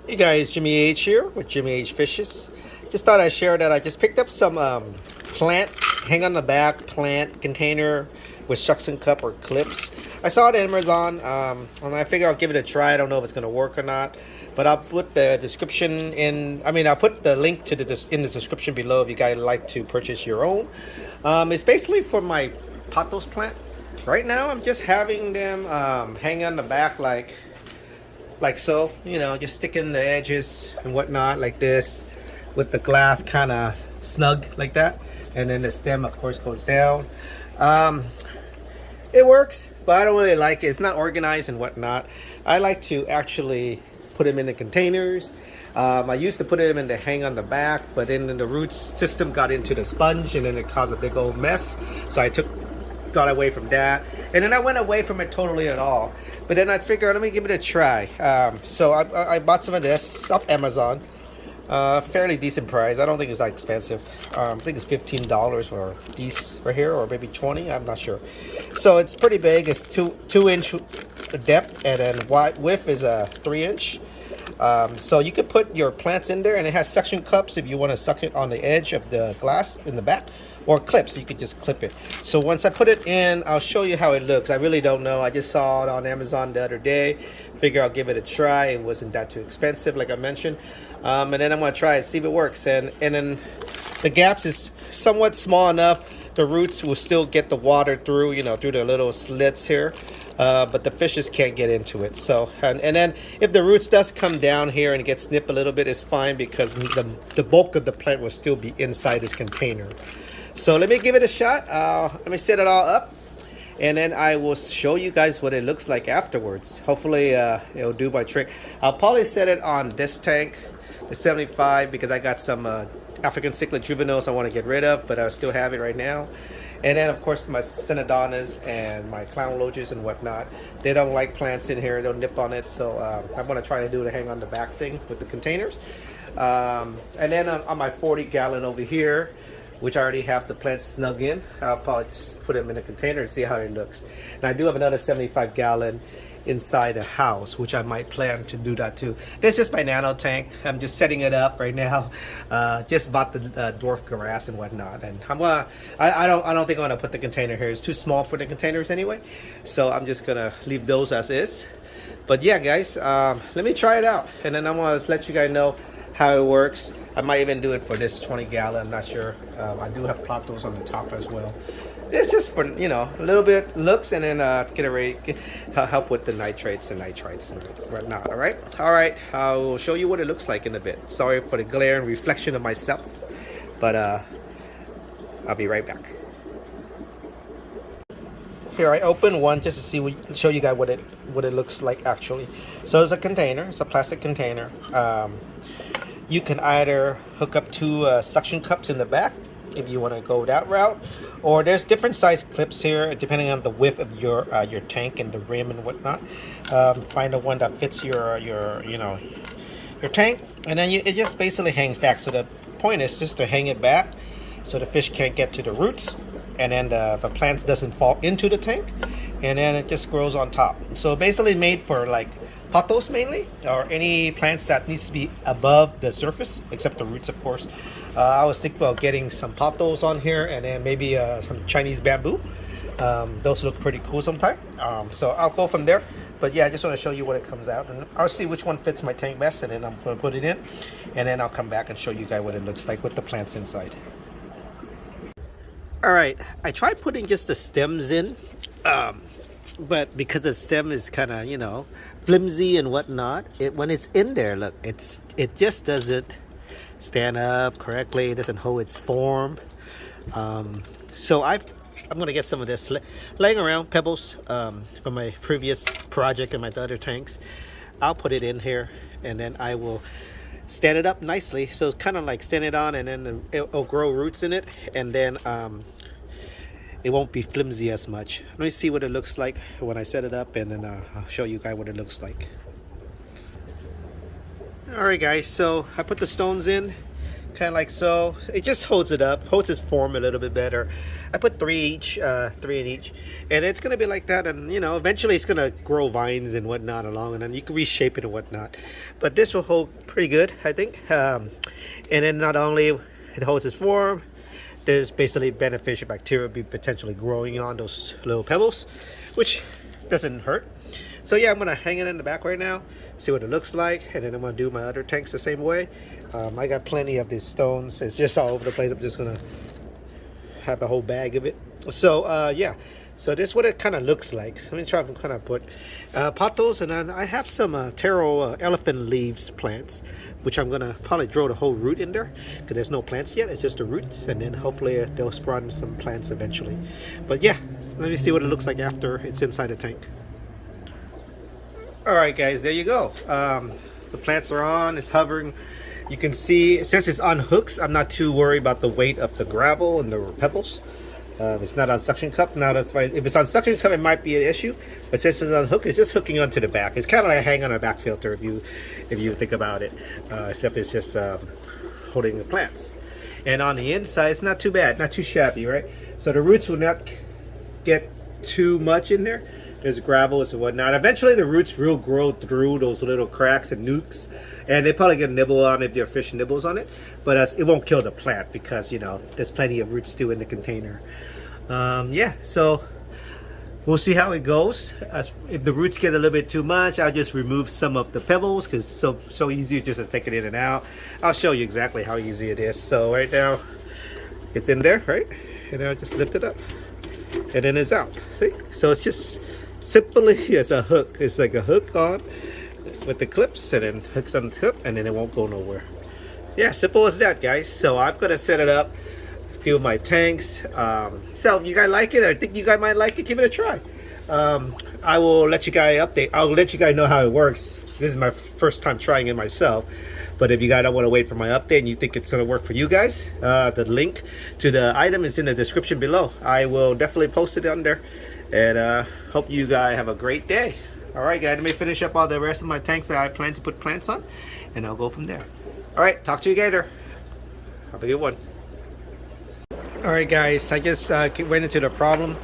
Hey guys, Jimmy H here with Jimmy H Fishes. Just thought I'd share that I just picked up some plant, hang on the back plant container with suction cup or clips. I saw it at Amazon and I figure I'll give it a try. I don't know if it's going to work or not, but I'll put the description in. I'll put the link to in the description below if you guys like to purchase your own. It's basically for my Pothos plant. Right now I'm just having them hang on the back like so, just sticking the edges and whatnot like this with the glass kind of snug like that, and then the stem of course goes down. It works, but I don't really like it. It's not organized and whatnot. I like to actually put them in the containers. I used to put them in the hang on the back, but then the roots system got into the sponge and then it caused a big old mess, so got away from that, and then I went away from it totally at all. But then I figured, let me give it a try. So I bought some of this off Amazon. Fairly decent price. I don't think it's that expensive. I think it's $15 for these right here, or maybe 20. I'm not sure. So it's pretty big. It's two inch depth, and then width is a 3 inch. So you could put your plants in there, and it has suction cups if you want to suck it on the edge of the glass in the back, or clips. You could just clip it. So once I put it in, I'll show you how it looks. I really don't know. I just saw it on Amazon the other day. Figure I'll give it a try. It wasn't that too expensive, like I mentioned. And then I'm gonna try it, see if it works. And then the gaps is somewhat small enough. The roots will still get the water through, through the little slits here. But the fishes can't get into it. So, and then if the roots does come down here and get snipped a little bit, it's fine, because the bulk of the plant will still be inside this container. So let me give it a shot. Let me set it all up, and then I will show you guys what it looks like afterwards. Hopefully it'll do my trick. I'll probably set it on this tank, the 75, because I got some African cichlid juveniles I want to get rid of, but I still have it right now. And then of course my Cenadonas and my clown loges and whatnot. They don't like plants in here, they'll nip on it. So I'm going to try to do the hang on the back thing with the containers. And then on my 40-gallon over here, which I already have the plants snug in, I'll probably just put them in a container and see how it looks. And I do have another 75-gallon inside the house, which I might plan to do that too. This is my nano tank. I'm just setting it up right now. Just bought the dwarf grass and whatnot, and I don't think I'm gonna put the container here. It's too small for the containers anyway, so I'm just gonna leave those as is. But yeah, guys, let me try it out, and then I'm gonna let you guys know how it works. I might even do it for this 20-gallon. I'm not sure. I do have Pothos on the top as well. It's just for, a little bit looks, and then get it ready, help with the nitrates and nitrites and whatnot. All right. I will show you what it looks like in a bit. Sorry for the glare and reflection of myself, but I'll be right back. Here, I opened one just to show you guys what it looks like actually. So it's a container. It's a plastic container. You can either hook up two suction cups in the back if you want to go that route, or there's different size clips here depending on the width of your tank and the rim and whatnot. Find the one that fits your tank, and then it just basically hangs back. So the point is just to hang it back so the fish can't get to the roots, and then the plants doesn't fall into the tank, and then it just grows on top. So basically made for like Pothos mainly, or any plants that needs to be above the surface, except the roots of course. I was thinking about getting some Pothos on here, and then maybe some Chinese bamboo. Those look pretty cool sometime. So I'll go from there. But yeah, I just want to show you what it comes out, and I'll see which one fits my tank best, and then I'm going to put it in, and then I'll come back and show you guys what it looks like with the plants inside. Alright, I tried putting just the stems in, but because the stem is kind of, flimsy and whatnot, when it's in there, look, it just doesn't stand up correctly. It doesn't hold its form. So I'm going to get some of this laying around, pebbles, from my previous project and my other tanks. I'll put it in here, and then I will stand it up nicely, so it's kind of like stand it on, and then it'll grow roots in it, and then it won't be flimsy as much. Let me see what it looks like when I set it up, and then I'll show you guys what it looks like. Alright guys, so I put the stones in, kind of like so. It just holds it up, holds its form a little bit better. I put three each, three in each, and it's gonna be like that. And you know, eventually it's gonna grow vines and whatnot along, and then you can reshape it and whatnot. But this will hold pretty good, I think. And then not only it holds its form, there's basically beneficial bacteria be potentially growing on those little pebbles, which doesn't hurt. So yeah, I'm gonna hang it in the back right now, see what it looks like, and then I'm gonna do my other tanks the same way. I got plenty of these stones. It's just all over the place. I'm just gonna have a whole bag of it. So yeah, so this is what it kind of looks like. Let me try to kind of put pothos, and then I have some taro elephant leaves plants, which I'm gonna probably grow the whole root in there because there's no plants yet. It's just the roots, and then hopefully they'll spawn some plants eventually. But yeah, let me see what it looks like after it's inside the tank. All right, guys, there you go. The plants are on. It's hovering. You can see, since it's on hooks, I'm not too worried about the weight of the gravel and the pebbles. It's not on suction cup. Now that's why, if it's on suction cup, it might be an issue. But since it's on hook, it's just hooking onto the back. It's kind of like a hang on a back filter if you think about it. Except it's just holding the plants. And on the inside, it's not too bad, not too shabby, right? So the roots will not get too much in there. There's gravel and whatnot. Eventually the roots will grow through those little cracks and nukes, and they probably get nibble on it if your fish nibbles on it, but it won't kill the plant because, you know, there's plenty of roots still in the container. Yeah, so we'll see how it goes. If the roots get a little bit too much, I'll just remove some of the pebbles because it's so easy just to take it in and out. I'll show you exactly how easy it is. So right now it's in there, right? And I'll just lift it up and then it's out. See? So it's just simply as a hook. It's like a hook on with the clips, and then hooks on the hook, and then it won't go nowhere. Yeah, simple as that, guys. So I'm gonna set it up, few of my tanks. So if you guys like it, I think you guys might like it, give it a try. I will let you guys update. I'll let you guys know how it works. This is my first time trying it myself, but if you guys don't want to wait for my update and you think it's gonna work for you guys, the link to the item is in the description below. I will definitely post it on there, and hope you guys have a great day. All right, guys, let me finish up all the rest of my tanks that I plan to put plants on, and I'll go from there. All right, talk to you later. Have a good one. All right, guys, I just went into the problem.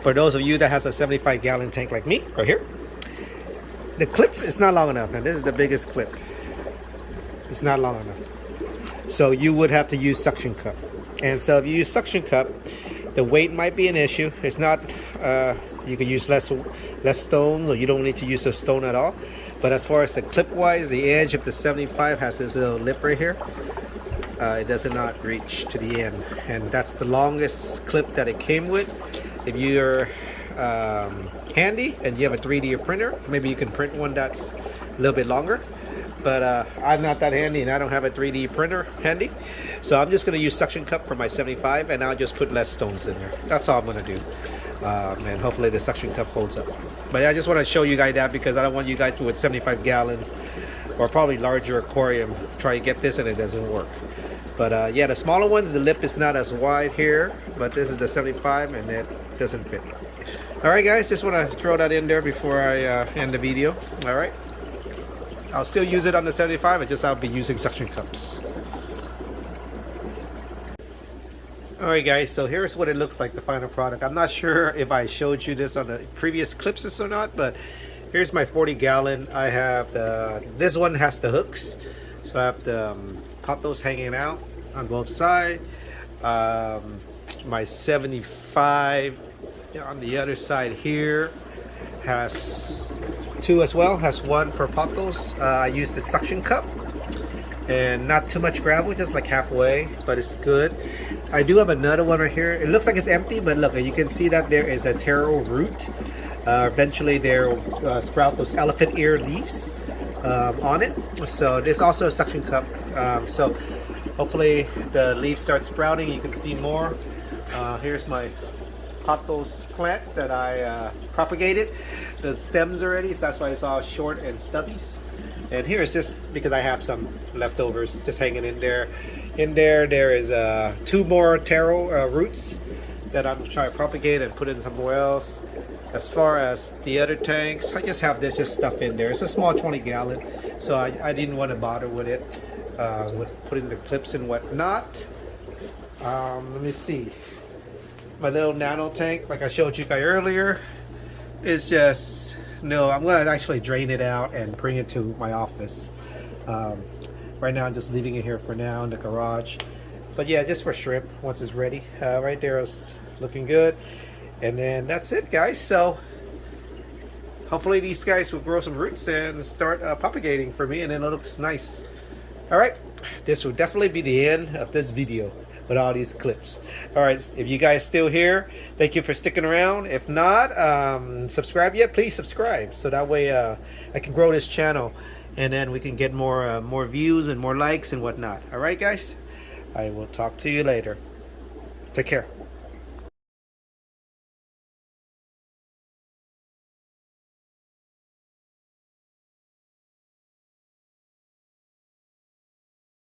For those of you that has a 75-gallon tank like me, right here, the clips is not long enough. Now, this is the biggest clip. It's not long enough. So you would have to use suction cup. And so if you use suction cup, the weight might be an issue. It's not, you can use less stone, or you don't need to use a stone at all. But as far as the clip wise, the edge of the 75 has this little lip right here. It does not reach to the end, and that's the longest clip that it came with. If you're handy and you have a 3D printer, maybe you can print one that's a little bit longer. But I'm not that handy, and I don't have a 3D printer handy, so I'm just going to use suction cup for my 75, and I'll just put less stones in there. That's all I'm going to do, and hopefully the suction cup holds up. But I just want to show you guys that because I don't want you guys to, with 75 gallons or probably larger aquarium, try to get this and it doesn't work. But yeah, the smaller ones, the lip is not as wide here, but this is the 75 and it doesn't fit. All right, guys, just want to throw that in there before I end the video. All right, I'll still use it on the 75, I'll be using suction cups. All right, guys, so here's what it looks like, the final product. I'm not sure if I showed you this on the previous clips or not, but here's my 40-gallon. I have this one has the hooks, so I have the pothos hanging out on both sides. My 75 on the other side here has two as well, has one for pothos. I use the suction cup, and not too much gravel, just like halfway, but it's good. I do have another one right here. It looks like it's empty, but look, you can see that there is a taro root. Eventually they'll sprout those elephant ear leaves on it. So there's also a suction cup. So hopefully the leaves start sprouting. You can see more. Here's my pothos plant that I propagated. The stems already, so that's why it's all short and stubby. And here is just because I have some leftovers just hanging in there. In there, there is two more taro roots that I'm trying to propagate and put in somewhere else. As far as the other tanks, I just have this just stuff in there. It's a small 20-gallon, so I didn't want to bother with it. with putting the clips and whatnot. Let me see. My little nano tank, like I showed you guys earlier, is just, no, I'm going to actually drain it out and bring it to my office. Right now I'm just leaving it here for now in the garage. But yeah, just for shrimp once it's ready. Right there is looking good. And then that's it, guys. So hopefully these guys will grow some roots and start propagating for me, and then it looks nice. All right, this will definitely be the end of this video with all these clips. All right, if you guys still here, thank you for sticking around. If not, subscribe yet, please subscribe, so that way I can grow this channel, and then we can get more views and more likes and whatnot. All right, guys, I will talk to you later. Take care.